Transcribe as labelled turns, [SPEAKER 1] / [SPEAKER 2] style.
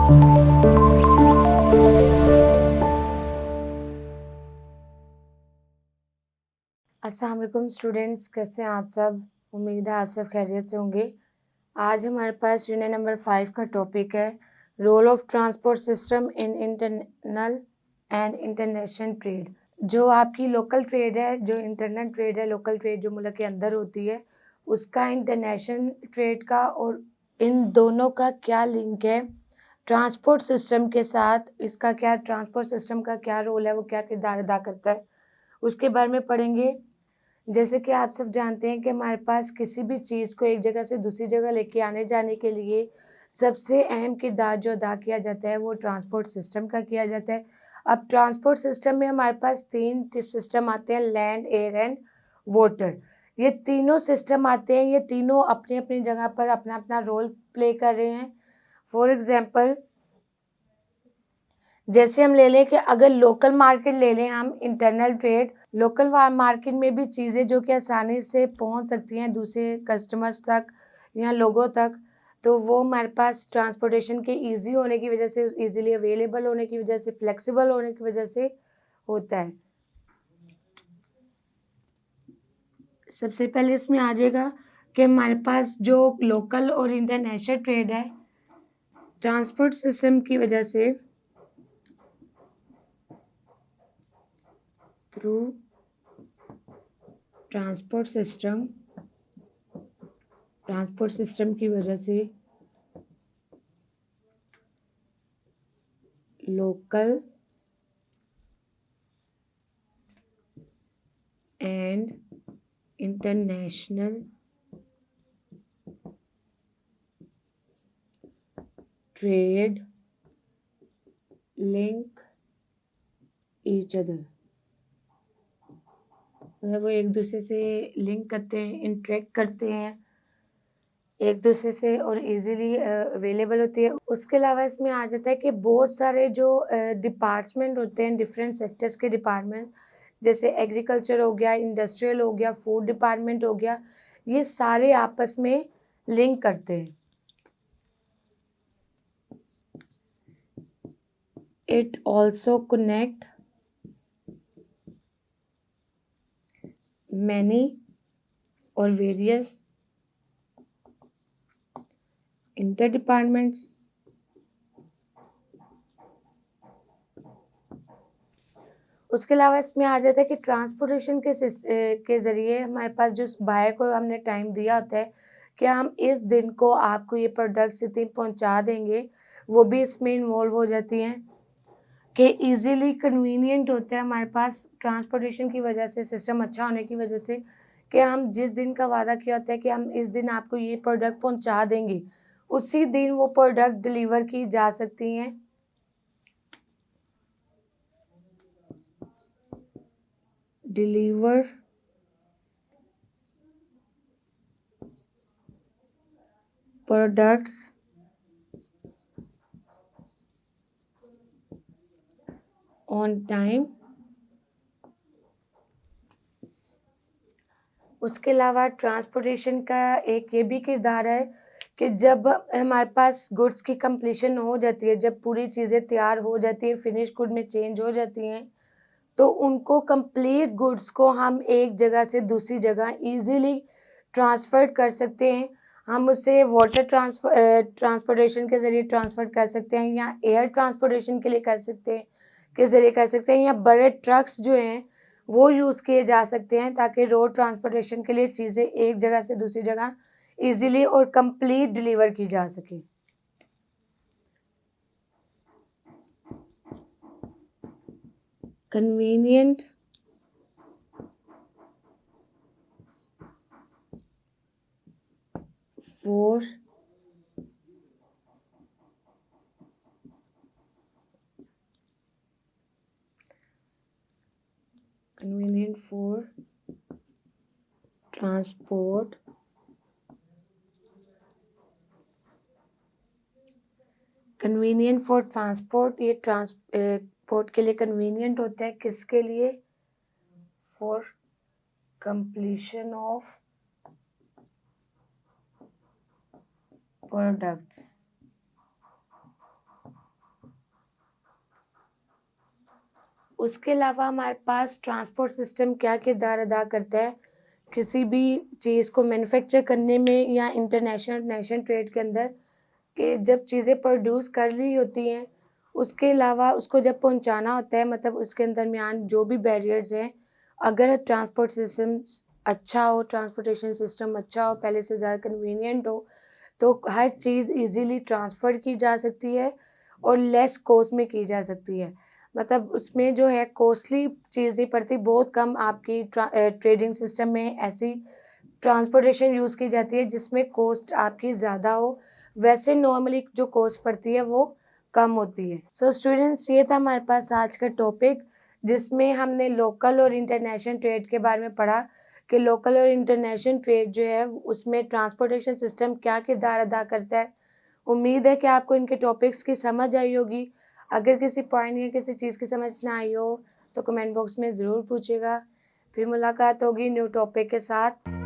[SPEAKER 1] अस्सलाम वालेकुम स्टूडेंट्स, कैसे हैं आप सब। उम्मीद है आप सब खैरियत से होंगे। आज हमारे पास यूनिट नंबर 5 का टॉपिक है role of transport system in internal and international trade. जो आपकी लोकल ट्रेड है, जो इंटरनल ट्रेड है, लोकल ट्रेड जो मुल्क के अंदर होती है, उसका इंटरनेशनल ट्रेड का, और इन दोनों का क्या लिंक है ट्रांसपोर्ट सिस्टम के साथ। इसका क्या, ट्रांसपोर्ट सिस्टम का क्या रोल है, वो क्या किरदार अदा करता है, उसके बारे में पढ़ेंगे। जैसे कि आप सब जानते हैं कि हमारे पास किसी भी चीज़ को एक जगह से दूसरी जगह लेके आने जाने के लिए सबसे अहम किरदार जो अदा किया जाता है वो ट्रांसपोर्ट सिस्टम का किया जाता है। अब ट्रांसपोर्ट सिस्टम में हमारे पास 3 सिस्टम आते हैं, लैंड, एयर एंड वाटर। ये तीनों सिस्टम आते हैं, ये तीनों अपनी अपनी जगह पर अपना अपना रोल प्ले कर रहे हैं। फॉर एग्जाम्पल, जैसे हम ले लें कि अगर लोकल मार्केट ले लें हम, इंटरनल ट्रेड, लोकल मार्केट में भी चीज़ें जो कि आसानी से पहुंच सकती हैं दूसरे कस्टमर्स तक या लोगों तक, तो वो हमारे पास ट्रांसपोर्टेशन के इजी होने की वजह से, इजीली अवेलेबल होने की वजह से, फ्लेक्सिबल होने की वजह से होता है। सबसे पहले इसमें आ जाएगा कि हमारे पास जो लोकल और इंटरनेशनल ट्रेड है, ट्रांसपोर्ट सिस्टम की वजह से, थ्रू ट्रांसपोर्ट सिस्टम की वजह से local and international trade link each other, मतलब वो एक दूसरे से लिंक करते हैं, इंटरेक्ट करते हैं एक दूसरे से और इजीली अवेलेबल होती है। उसके अलावा इसमें आ जाता है कि बहुत सारे जो डिपार्टमेंट होते हैं, डिफरेंट सेक्टर्स के डिपार्टमेंट, जैसे एग्रीकल्चर हो गया, इंडस्ट्रियल हो गया, फूड डिपार्टमेंट हो गया, ये सारे आपस में लिंक करते हैं। इट ऑल्सो कनेक्ट मैनी और वेरियस इंटर डिपार्टमेंट्स। उसके अलावा इसमें आ जाता है कि ट्रांसपोर्टेशन के ज़रिए हमारे पास जो बायर को हमने टाइम दिया होता है कि हम इस दिन को आपको ये प्रोडक्ट्स इतनी पहुंचा देंगे, वो भी इसमें इन्वॉल्व हो जाती हैं कि इजीली कन्वीनियंट होता है हमारे पास ट्रांसपोर्टेशन की वजह से, सिस्टम अच्छा होने की वजह से, कि हम जिस दिन का वादा किया होता है कि हम इस दिन आपको ये प्रोडक्ट पहुंचा देंगे, उसी दिन वो प्रोडक्ट डिलीवर की जा सकती हैं। Deliver products on time. उसके अलावा ट्रांसपोर्टेशन का एक ये भी किरदार है कि जब हमारे पास गुड्स की कंप्लीशन हो जाती है, जब पूरी चीज़ें तैयार हो जाती है, फिनिश गुड में चेंज हो जाती हैं, तो उनको कंप्लीट गुड्स को हम एक जगह से दूसरी जगह इजीली ट्रांसफ़र कर सकते हैं। हम उसे वाटर ट्रांसपोर्टेशन के ज़रिए ट्रांसफ़र कर सकते हैं, या एयर ट्रांसपोर्टेशन के लिए कर सकते हैं, के ज़रिए कर सकते हैं, या बड़े ट्रक्स जो हैं वो यूज़ किए जा सकते हैं ताकि रोड ट्रांसपोर्टेशन के लिए चीज़ें एक जगह से दूसरी जगह इजीली और कंप्लीट डिलीवर की जा सके। Convenient for transport convenient for transport, ये ट्रांसपोर्ट के लिए कन्वीनियंट होता है, किसके लिए, फॉर कंप्लीशन ऑफ प्रोडक्ट्स उसके अलावा हमारे पास ट्रांसपोर्ट सिस्टम क्या किरदार अदा करता है किसी भी चीज़ को मैन्युफैक्चर करने में या इंटरनेशनल नेशनल ट्रेड के अंदर, कि जब चीज़ें प्रोड्यूस कर ली होती हैं, उसके अलावा उसको जब पहुंचाना होता है, मतलब उसके दरमियान जो भी बैरियर्स हैं, अगर ट्रांसपोर्ट सिस्टम्स अच्छा हो, ट्रांसपोर्टेशन सिस्टम अच्छा हो, पहले से ज़्यादा कन्वीनियंट हो, तो हर चीज़ इजीली ट्रांसफ़र की जा सकती है और लेस कॉस्ट में की जा सकती है। मतलब उसमें जो है कॉस्टली चीज़ नहीं पड़ती, बहुत कम आपकी ट्रेडिंग सिस्टम में ऐसी ट्रांसपोर्टेशन यूज़ की जाती है जिसमें कॉस्ट आपकी ज़्यादा हो। वैसे नॉर्मली जो कॉस्ट पड़ती है वो कम होती है। सो स्टूडेंट्स, ये था हमारे पास आज का टॉपिक, जिसमें हमने लोकल और इंटरनेशनल ट्रेड के बारे में पढ़ा कि लोकल और इंटरनेशनल ट्रेड जो है उसमें ट्रांसपोर्टेशन सिस्टम क्या किरदार अदा करता है। उम्मीद है कि आपको इनके टॉपिक्स की समझ आई होगी। अगर किसी पॉइंट या किसी चीज़ की समझ ना आई हो तो कमेंट बॉक्स में ज़रूर पूछिएगा। फिर मुलाकात होगी न्यू टॉपिक के साथ।